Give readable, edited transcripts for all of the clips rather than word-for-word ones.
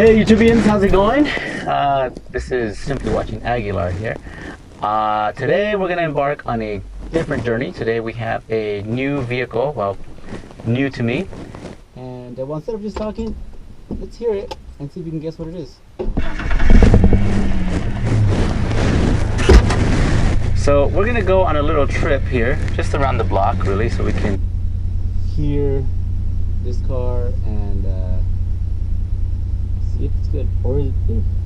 Hey YouTubians, how's it going? This is Simply Watching Aguilar here. Today we're going to embark on a different journey. Today we have a new vehicle, well, new to me. And well, instead of just talking, let's hear it and see if you can guess what it is. So we're going to go on a little trip here, just around the block really, so we can hear this car and see if it's good, or if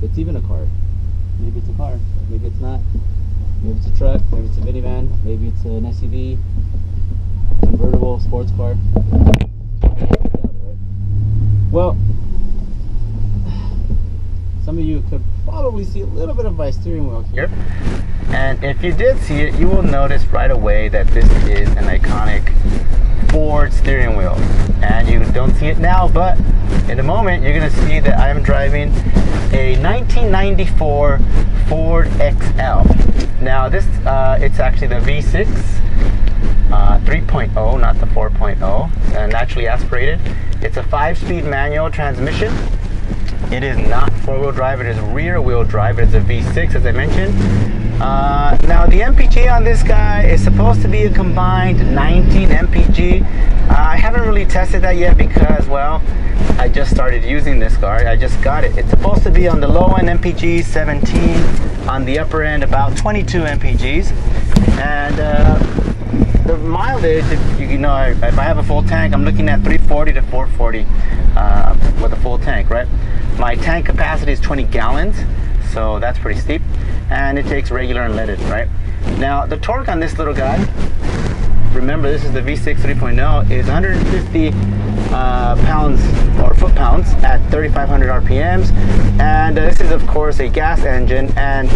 it's even a car. Maybe it's a car, maybe it's not. Maybe it's a truck, maybe it's a minivan, maybe it's an SUV, convertible, sports car. Well, some of you could probably see a little bit of my steering wheel here. And if you did see it, you will notice right away that this is an iconic Ford steering wheel. And you don't see it now, but in a moment you're going to see that I am driving a 1994 Ford XL. Now this, it's actually the V6 3.0, not the 4.0, naturally aspirated. It's a 5-speed manual transmission. It is not 4-wheel drive, it is rear-wheel drive. It's a V6, as I mentioned. Now the MPG on this guy is supposed to be a combined 19 MPG. I haven't really tested that yet because, well, I just started using this car. I just got it. It's supposed to be on the low end MPG 17, on the upper end about 22 MPGs. And the mileage, if I have a full tank, I'm looking at 340 to 440 with a full tank, right? My tank capacity is 20 gallons, so that's pretty steep. And it takes regular unleaded, right? Now, the torque on this little guy, remember this is the V6 3.0, is 150 pounds or foot-pounds at 3,500 RPMs. And this is, of course, a gas engine, and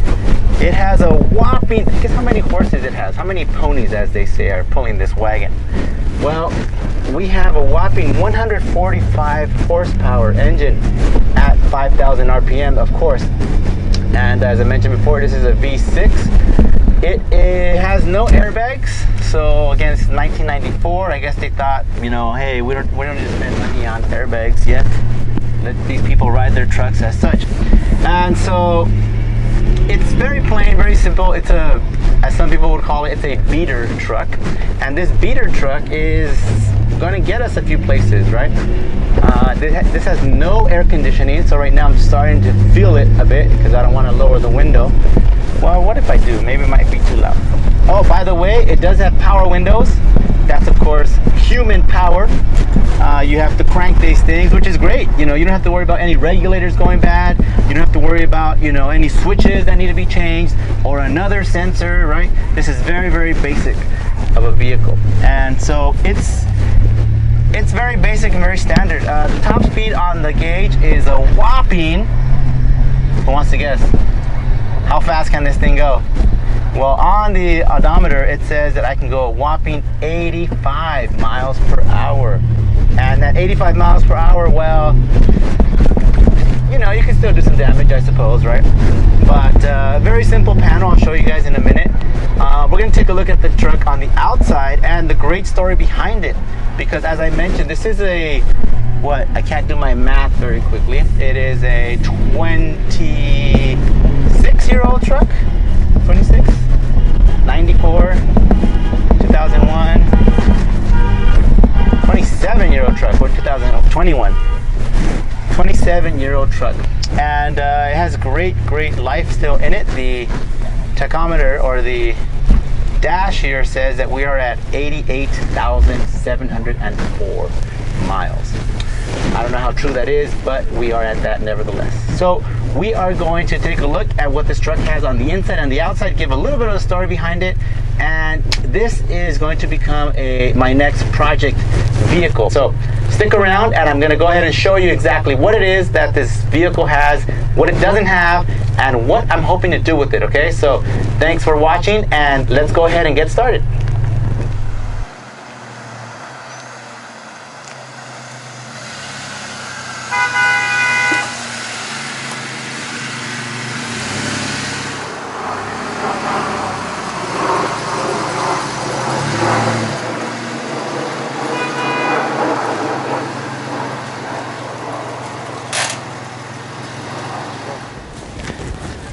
it has a whopping, guess how many horses it has? How many ponies, as they say, are pulling this wagon? Well, we have a whopping 145 horsepower engine at 5,000 RPM, of course. And as I mentioned before, this is a V6. It has no airbags. So again, it's 1994. I guess they thought, hey, we don't need to spend money on airbags yet. Let these people ride their trucks as such. And so it's very plain, very simple. It's a, as some people would call it, it's a beater truck. And this beater truck is going to get us a few places, right? This has no air conditioning, so right now I'm starting to feel it a bit because I don't want to lower the window. Well, what if I do? Maybe it might be too loud. Oh, by the way, it does have power windows. That's, of course, human power. You have to crank these things, which is great. You don't have to worry about any regulators going bad. You don't have to worry about, any switches that need to be changed or another sensor, right? This is very, very basic of a vehicle. And so it's very basic and very standard. The top speed on the gauge is a whopping, who wants to guess? How fast can this thing go? Well, on the odometer, it says that I can go a whopping 85 miles per hour. And that 85 miles per hour, well, you can still do some damage, I suppose, right? But very simple panel. I'll show you guys in a minute. We're going to take a look at the truck on the outside and the great story behind it. Because as I mentioned, this is a, I can't do my math very quickly. It is a 26-year-old truck. 26? 94, 2001, 27-year-old truck, or 2021, 27-year-old truck, and it has great life still in it. The tachometer, or the dash here, says that we are at 88,704 miles. I don't know how true that is, but we are at that nevertheless. So we are going to take a look at what this truck has on the inside and the outside, give a little bit of the story behind it, and this is going to become my next project vehicle. So stick around, and I'm going to go ahead and show you exactly what it is that this vehicle has, what it doesn't have, and what I'm hoping to do with it, okay? So thanks for watching, and let's go ahead and get started.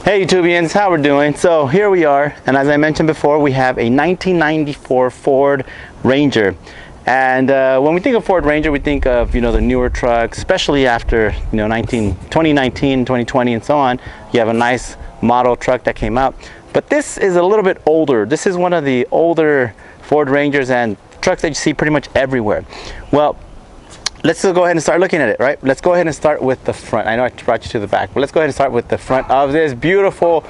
Hey YouTubians, how we're doing? So here we are, and as I mentioned before, we have a 1994 Ford Ranger. And when we think of Ford Ranger, we think of, you know, the newer trucks, especially after, you know, 2019, 2020 and so on. You have a nice model truck that came out. But this is a little bit older. This is one of the older Ford Rangers and trucks that you see pretty much everywhere. Well, let's go ahead and start looking at it, right? Let's go ahead and start with the front. I know I brought you to the back, but let's go ahead and start with the front of this beautiful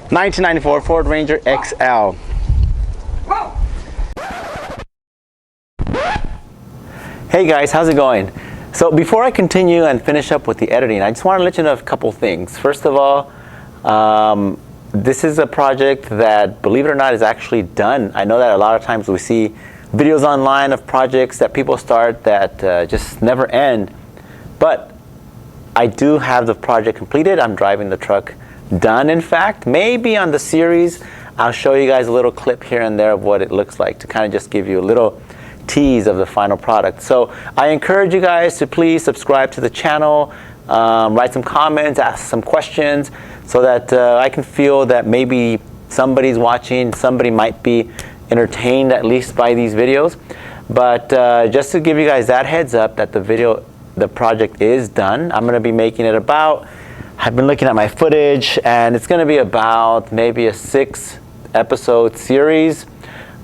1994 Ford Ranger XL. Hey guys, how's it going? So before I continue and finish up with the editing, I just want to let you know a couple things. First of all, this is a project that, believe it or not, is actually done. I know that a lot of times we see videos online of projects that people start that just never end, but I do have the project completed. I'm driving the truck done. In fact, maybe on the series I'll show you guys a little clip here and there of what it looks like to kind of just give you a little tease of the final product. So I encourage you guys to please subscribe to the channel, write some comments, ask some questions, so that I can feel that maybe somebody's watching, somebody might be entertained at least by these videos. But just to give you guys that heads up that the project is done. I'm going to be making it about, I've been looking at my footage, and it's going to be about maybe a 6-episode series.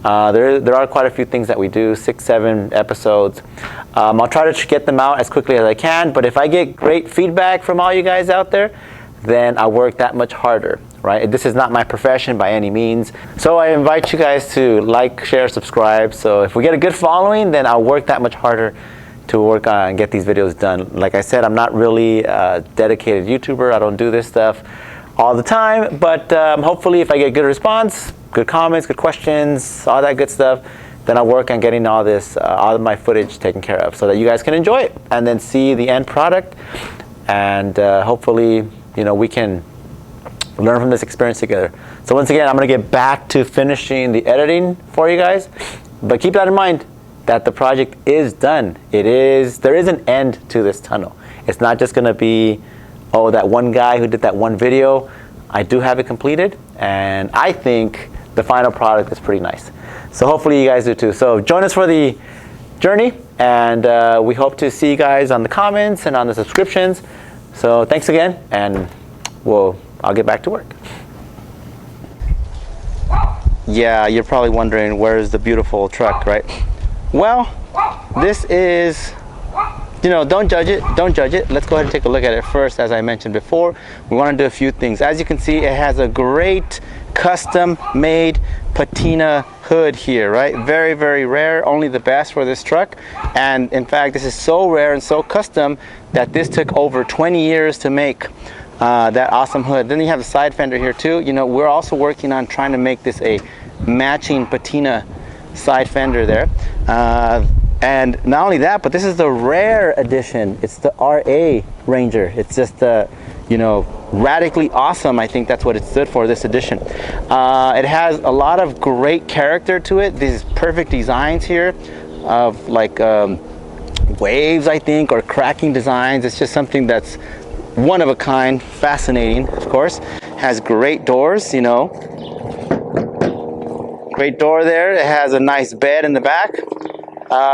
There are quite a few things that we do, 6-7 episodes. I'll try to get them out as quickly as I can, but if I get great feedback from all you guys out there, then I'll work that much harder, right? This is not my profession by any means. So I invite you guys to like, share, subscribe. So if we get a good following, then I'll work that much harder to work on and get these videos done. Like I said, I'm not really a dedicated YouTuber. I don't do this stuff all the time, but hopefully if I get good response, good comments, good questions, all that good stuff, then I'll work on getting all of my footage taken care of so that you guys can enjoy it and then see the end product. And hopefully, you know, we can learn from this experience together. So once again, I'm going to get back to finishing the editing for you guys, but keep that in mind that the project is done. There is an end to this tunnel. It's not just going to be, oh, that one guy who did that one video. I do have it completed, and I think the final product is pretty nice. So hopefully you guys do too. So join us for the journey, and we hope to see you guys on the comments and on the subscriptions. So thanks again, and I'll get back to work. Yeah, you're probably wondering, where's the beautiful truck, right? Well, this is, you know, don't judge it. Let's go ahead and take a look at it first. As I mentioned before, we want to do a few things. As you can see, it has a great custom made patina hood here, right? Very, very rare, only the best for this truck. And in fact, this is so rare and so custom that this took over 20 years to make that awesome hood. Then you have the side fender here too. You know, we're also working on trying to make this a matching patina side fender there. And not only that, but this is the rare edition. It's the RA Ranger. It's just you know, radically awesome. I think that's what it stood for, this edition. It has a lot of great character to it. These perfect designs here of like waves, I think, or cracking designs. It's just something that's one of a kind, fascinating, of course. Has great doors, you know. Great door there. It has a nice bed in the back.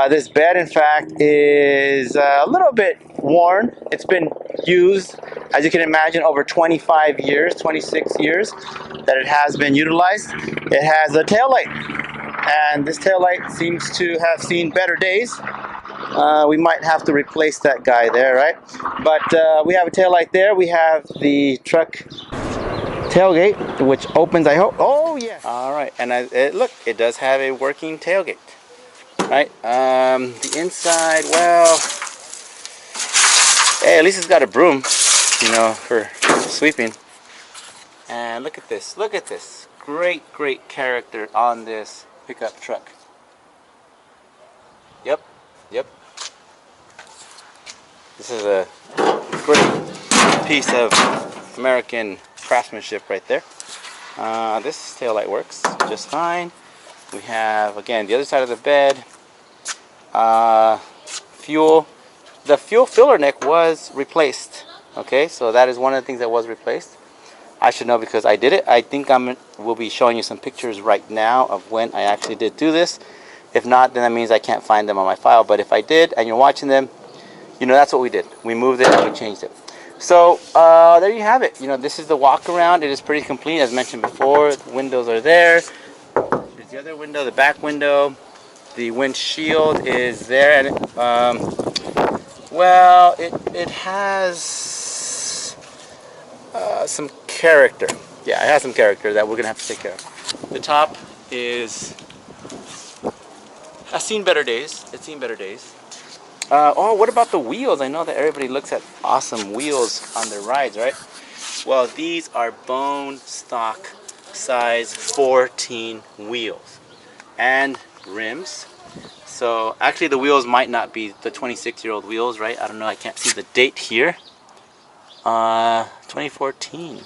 This bed, in fact, is a little bit worn. It's been used, as you can imagine, over 25 years, 26 years that it has been utilized. It has a taillight, and this taillight seems to have seen better days. We might have to replace that guy there, right? But we have a taillight there. We have the truck tailgate, which opens, I hope. Oh, yeah. All right, and look, it does have a working tailgate. Right, the inside, well, hey, at least it's got a broom, you know, for sweeping. And look at this, great character on this pickup truck. Yep. This is a great piece of American craftsmanship right there. This taillight works just fine. We have, again, the other side of the bed. Fuel. The fuel filler neck was replaced. Okay, so that is one of the things that was replaced. I should know because I did it. I think we'll be showing you some pictures right now of when I actually did do this. If not, then that means I can't find them on my file. But if I did and you're watching them, you know that's what we did. We moved it and we changed it. So there you have it. You know, this is the walk around. It is pretty complete as mentioned before. The windows are there. There's the other window, the back window. The windshield is there, and well, it has some character. Yeah, it has some character that we're gonna have to take care of. The top has seen better days. It's seen better days. Oh, what about the wheels? I know that everybody looks at awesome wheels on their rides, right? Well, these are bone stock size 14 wheels and rims. So actually the wheels might not be the 26-year-old wheels, right? I don't know, I can't see the date here. 2014.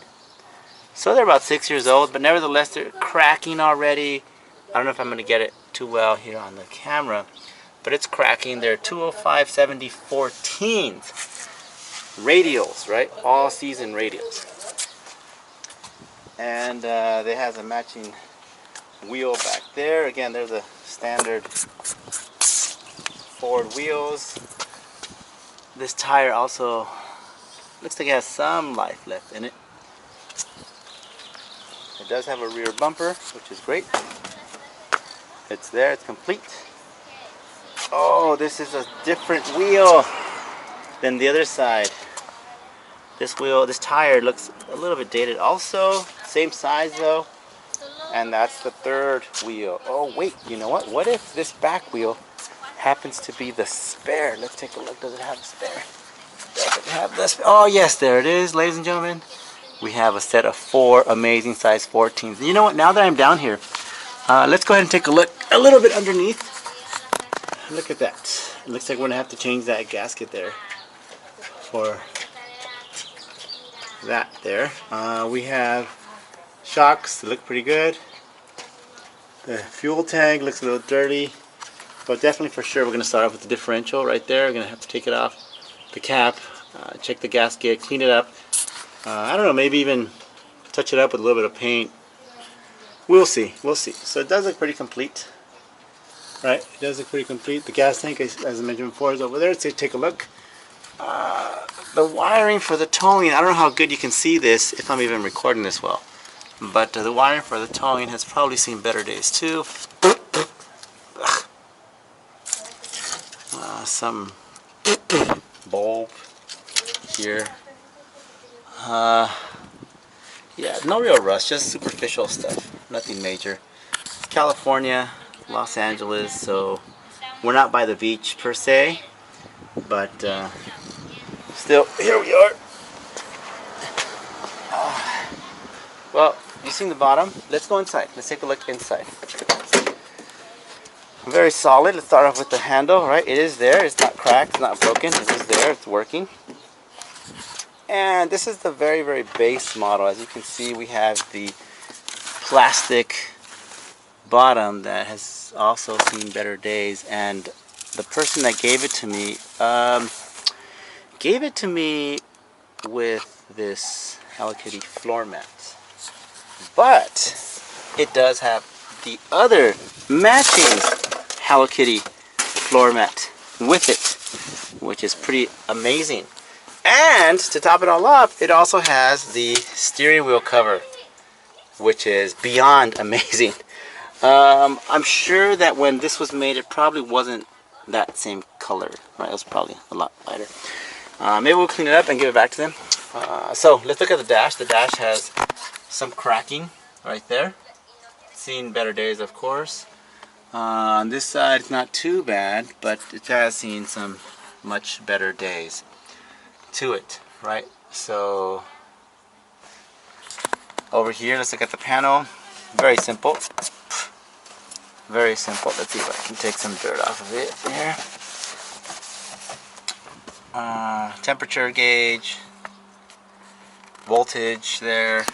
So they're about 6 years old, but nevertheless they're cracking already. I don't know if I'm going to get it too well here on the camera, but it's cracking. They're 205/70 14s. Radials, right? All season radials. And they have a matching wheel back there. Again, they're the standard Ford wheels. This tire also looks like it has some life left in it. It does have a rear bumper, which is great. It's there, it's complete. Oh, this is a different wheel than the other side. This tire looks a little bit dated also. Same size though. And that's the third wheel. Oh wait, you know what? What if this back wheel happens to be the spare? Let's take a look. Does it have a spare? Does it have the spare? Oh yes, there it is, ladies and gentlemen. We have a set of 4 amazing size 14s. You know what? Now that I'm down here, let's go ahead and take a look a little bit underneath. Look at that. It looks like we're gonna have to change that gasket there for that there. We have shocks that look pretty good. The fuel tank looks a little dirty, but definitely for sure we're going to start off with the differential right there. We're going to have to take it off the cap, check the gasket, clean it up. I don't know, maybe even touch it up with a little bit of paint. We'll see, we'll see. So it does look pretty complete, right? It does look pretty complete. The gas tank, as I mentioned before, is over there. Let's take a look. The wiring for the towing, I don't know how good you can see this if I'm even recording this well. But the wiring for the towing has probably seen better days too. Some bulb here. Yeah, no real rust, just superficial stuff. Nothing major. California, Los Angeles, so we're not by the beach per se, but still, here we are. Well, you've seen the bottom. Let's go inside. Let's take a look inside. Very solid. Let's start off with the handle, right? It is there. It's not cracked. It's not broken. It is there. It's working. And this is the very, very base model. As you can see, we have the plastic bottom that has also seen better days. And the person that gave it to me with this Hello Kitty floor mat. But it does have the other matching Hello Kitty floor mat with it, which is pretty amazing. And to top it all up, it also has the steering wheel cover, which is beyond amazing. I'm sure that when this was made, it probably wasn't that same color, right? It was probably a lot lighter. Maybe we'll clean it up and give it back to them. So let's look at the dash. The dash has some cracking right there. Seen better days, of course. On this side, it's not too bad, but it has seen some much better days to it, right? So over here, let's look at the panel. Very simple. Very simple. Let's see if I can take some dirt off of it here. Temperature gauge, voltage there.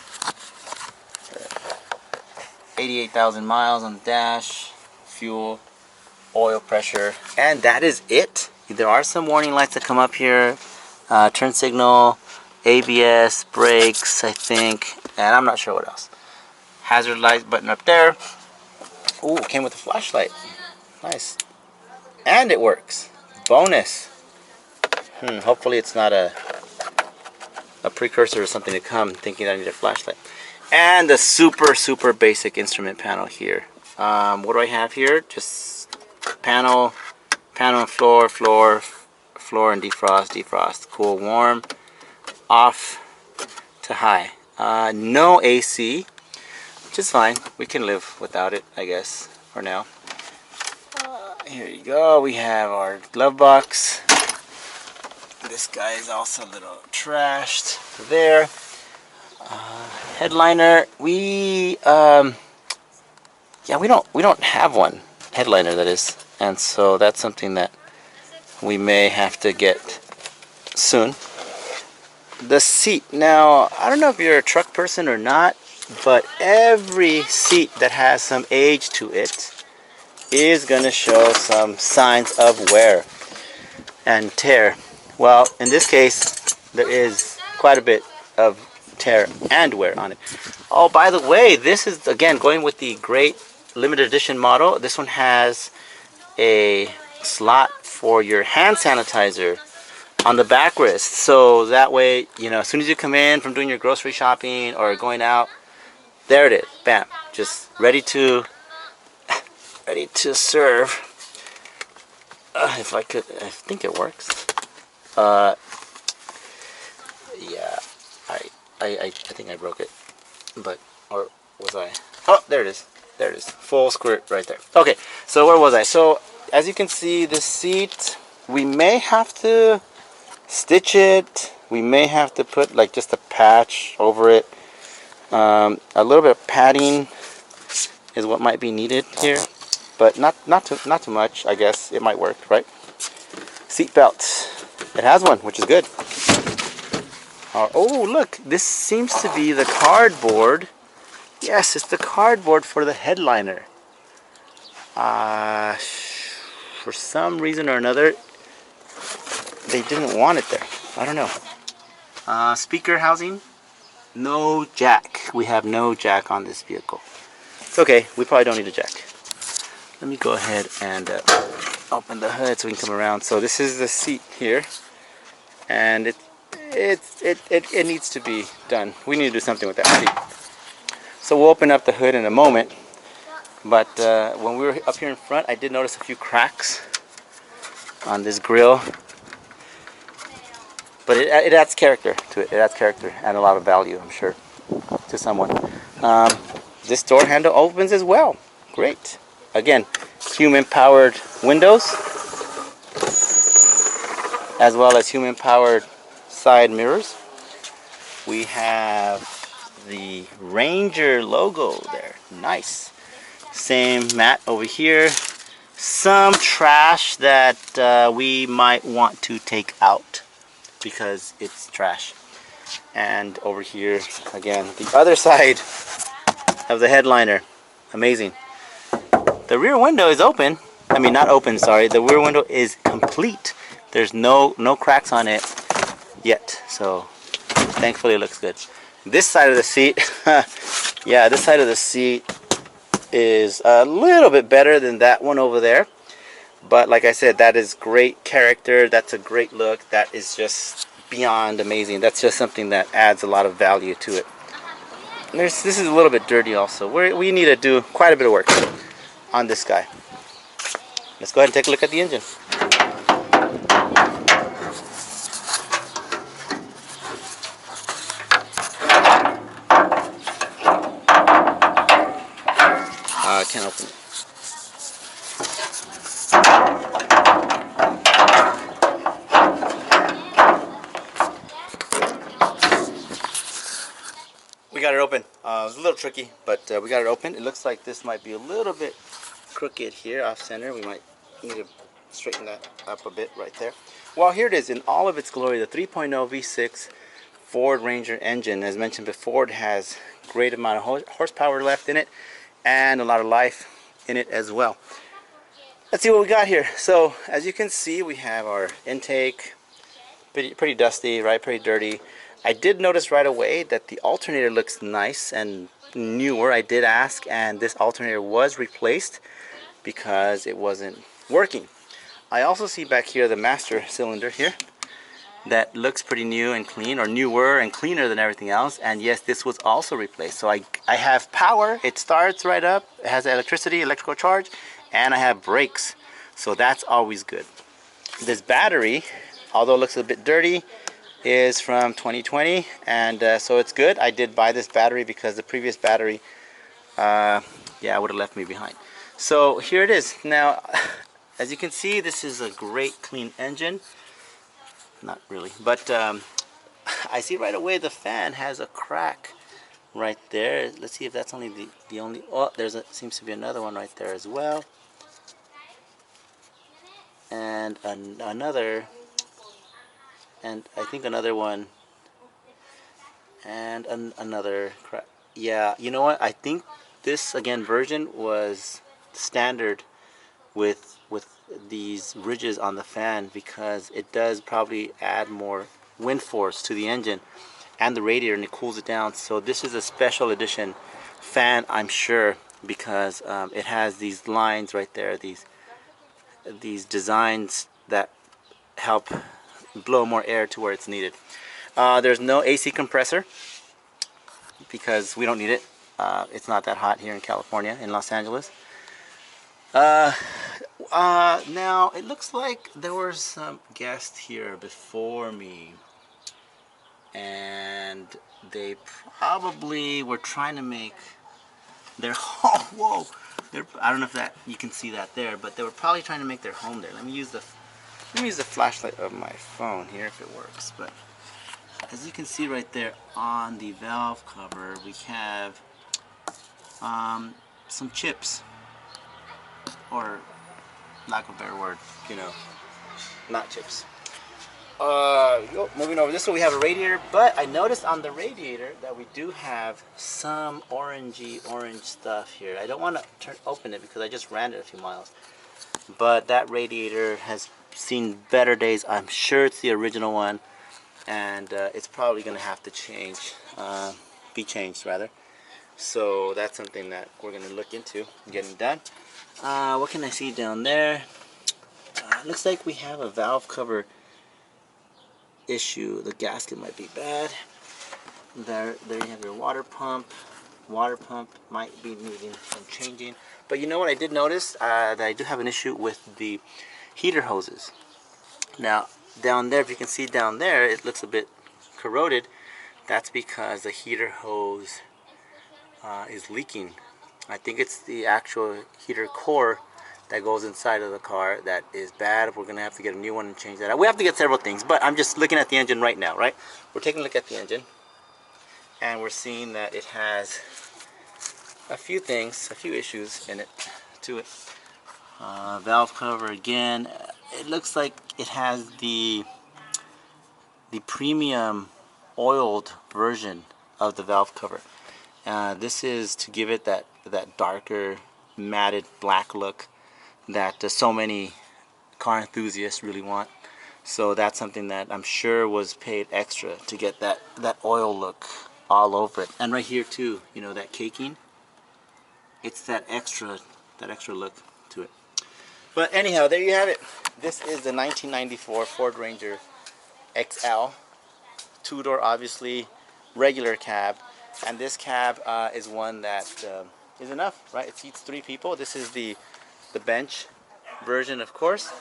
88,000 miles on the dash, fuel, oil pressure, and that is it. There are some warning lights that come up here, turn signal, ABS, brakes, I think, and I'm not sure what else. Hazard light button up there. Ooh, came with a flashlight. Nice. And it works. Bonus. Hopefully it's not a precursor or something to come thinking I need a flashlight. And the super basic instrument panel here. What do I have here? Just panel and floor and defrost, cool, warm, off to high. No AC, which is fine. We can live without it, I guess, for now. Here you go. We have our glove box. This guy is also a little trashed there. Headliner. We don't have one headliner, that is, and so that's something that we may have to get soon. The seat. Now, I don't know if you're a truck person or not, but every seat that has some age to it is going to show some signs of wear and tear. Well, in this case, there is quite a bit of tear and wear on it. Oh, by the way, this is, again, going with the great limited edition model. This one has a slot for your hand sanitizer on the backrest, so that way, you know, as soon as you come in from doing your grocery shopping or going out, there it is, bam, just ready to serve. If I could, I think it works. Yeah, I think I broke it, but, or was I? Oh, there it is. There it is. Full squirt right there. Okay, so where was I? So, as you can see, this seat, we may have to stitch it. We may have to put like just a patch over it. A little bit of padding is what might be needed here, but not too much. I guess it might work, right? Seat belt. It has one, which is good. Oh, look, this seems to be the cardboard. Yes, it's the cardboard for the headliner. For some reason or another, they didn't want it there. I don't know. Speaker housing, no jack. We have no jack on this vehicle. It's okay, we probably don't need a jack. Let me go ahead and open the hood so we can come around. So this is the seat here, and it needs to be done. We need to do something with that seat. So we'll open up the hood in a moment, but when we were up here in front, I did notice a few cracks on this grill, but it adds character to it. It adds character and a lot of value, I'm sure, to someone. This door handle opens as well. Great. Again, human-powered windows, as well as human-powered side mirrors. We have the Ranger logo there. Nice. Same mat over here. Some trash that we might want to take out because it's trash. And over here, again, the other side of the headliner. Amazing. The rear window is open. I mean, not open, sorry. The rear window is complete. There's no cracks on it yet. So, thankfully it looks good. This side of the seat, yeah, this side of the seat is a little bit better than that one over there. But like I said, that is great character. That's a great look. That is just beyond amazing. That's just something that adds a lot of value to it. This is a little bit dirty also. We need to do quite a bit of work on this guy. Let's go ahead and take a look at the engine. I can't open it. We got it open. It was a little tricky, but we got it open. It looks like this might be a little bit crooked here, off center. We might need to straighten that up a bit right there. Well, here it is in all of its glory, the 3.0 V6 Ford Ranger engine. As mentioned before, it has great amount of horsepower left in it and a lot of life in it as well. Let's see what we got here. So as you can see, we have our intake, pretty dusty, right? Pretty dirty. I did notice right away that the alternator looks nice and newer. I did ask, and this alternator was replaced because it wasn't working. I also see back here the master cylinder here that looks pretty new and clean, or newer and cleaner than everything else. And yes, this was also replaced. So I have power, it starts right up, it has electricity, electrical charge, and I have brakes. So that's always good. This battery, although it looks a bit dirty, is from 2020, and so it's good. I did buy this battery because the previous battery, yeah, would have left me behind. So here it is. Now, as you can see, this is a great clean engine. Not really, but I see right away the fan has a crack right there. Let's see if that's only the only. Oh, seems to be another one right there as well, and another, and I think another one, and another crack. Yeah, you know what? I think this again version was standard with these ridges on the fan, because it does probably add more wind force to the engine and the radiator, and it cools it down. So this is a special edition fan, I'm sure, because it has these lines right there, these designs that help blow more air to where it's needed. There's no AC compressor because we don't need it. It's not that hot here in California, in Los Angeles. Now it looks like there were some guests here before me, and they probably were trying to make their home. Whoa! I don't know if that you can see that there, but they were probably trying to make their home there. Let me use the flashlight of my phone here if it works. But as you can see right there on the valve cover, we have some chips, or lack of a better word, you know, not chips. Moving over this way, we have a radiator, but I noticed on the radiator that we do have some orange stuff here. I don't want to open it because I just ran it a few miles, but that radiator has seen better days. I'm sure it's the original one, and it's probably going to have to be changed rather. So that's something that we're going to look into getting done. What can I see down there? Looks like we have a valve cover issue. The gasket might be bad. There you have your water pump. Water pump might be needing some changing. But you know what I did notice? That I do have an issue with the heater hoses. Now, down there, if you can see down there, it looks a bit corroded. That's because the heater hose is leaking. I think it's the actual heater core that goes inside of the car that is bad. We're going to have to get a new one and change that out. We have to get several things, but I'm just looking at the engine right now, right? We're taking a look at the engine, and we're seeing that it has a few issues in it, to it. Valve cover again. It looks like it has the premium oiled version of the valve cover. This is to give it that darker matted black look that so many car enthusiasts really want. So that's something that I'm sure was paid extra to get that oil look all over it. And right here too, you know, that caking, it's that extra look to it. But anyhow, there you have it. This is the 1994 Ford Ranger XL, two-door, obviously, regular cab. And this cab is one that is enough, right? It seats 3 people. This is the bench version, of course.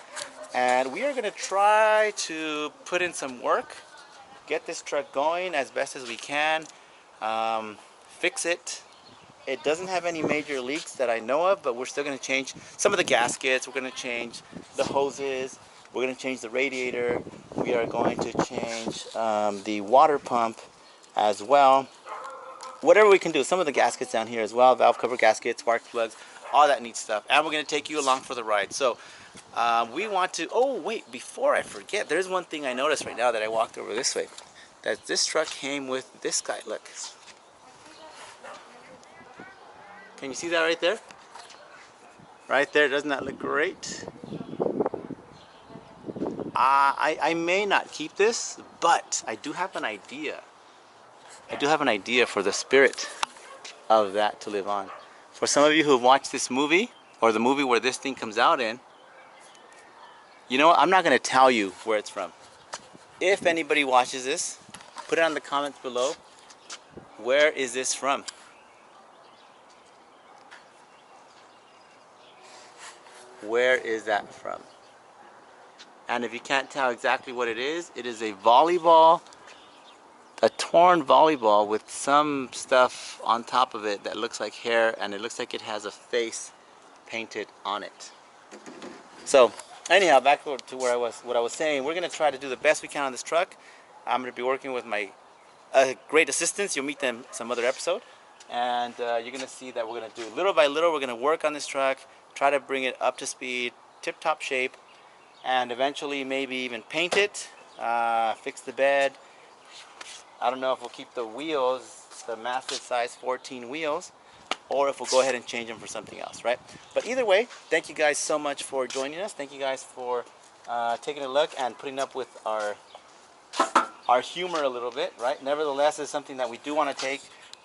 And we are going to try to put in some work, get this truck going as best as we can, fix it. It doesn't have any major leaks that I know of, but we're still going to change some of the gaskets. We're going to change the hoses. We're going to change the radiator. We are going to change the water pump as well. Whatever we can do. Some of the gaskets down here as well. Valve cover gaskets, spark plugs, all that neat stuff. And we're going to take you along for the ride. So we want to... Oh, wait. Before I forget, there's one thing I noticed right now that I walked over this way. That this truck came with this guy. Look. Can you see that right there? Right there. Doesn't that look great? I may not keep this, but I do have an idea. I do have an idea for the spirit of that to live on. For some of you who have watched this movie, or the movie where this thing comes out in, you know what? I'm not going to tell you where it's from. If anybody watches this, put it on the comments below. Where is this from? Where is that from? And if you can't tell exactly what it is a volleyball, a torn volleyball with some stuff on top of it that looks like hair, and it looks like it has a face painted on it. So anyhow, back to where what I was saying, we're gonna try to do the best we can on this truck. I'm gonna be working with my great assistants. You'll meet them some other episode, and you're gonna see that we're gonna do little by little. We're gonna work on this truck, try to bring it up to speed, tip-top shape, and eventually maybe even paint it, fix the bed. I don't know if we'll keep the wheels, the massive size 14 wheels, or if we'll go ahead and change them for something else, right? But either way, thank you guys so much for joining us. Thank you guys for taking a look and putting up with our humor a little bit, right? Nevertheless, it's something that we do want to take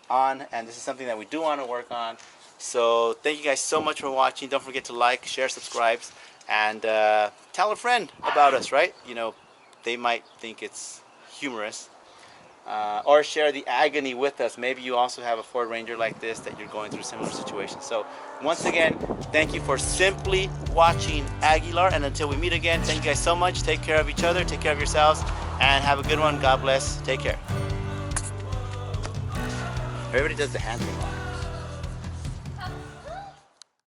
on, and this is something that we do want to work on. So thank you guys so much for watching. Don't forget to like, share, subscribe, and tell a friend about us, right? You know, they might think it's humorous. Or share the agony with us. Maybe you also have a Ford Ranger like this that you're going through similar situations. So once again, thank you for simply watching Aguilar, and until we meet again, thank you guys so much. Take care of each other, take care of yourselves, and have a good one. God bless. Take care. Everybody does the hand thing.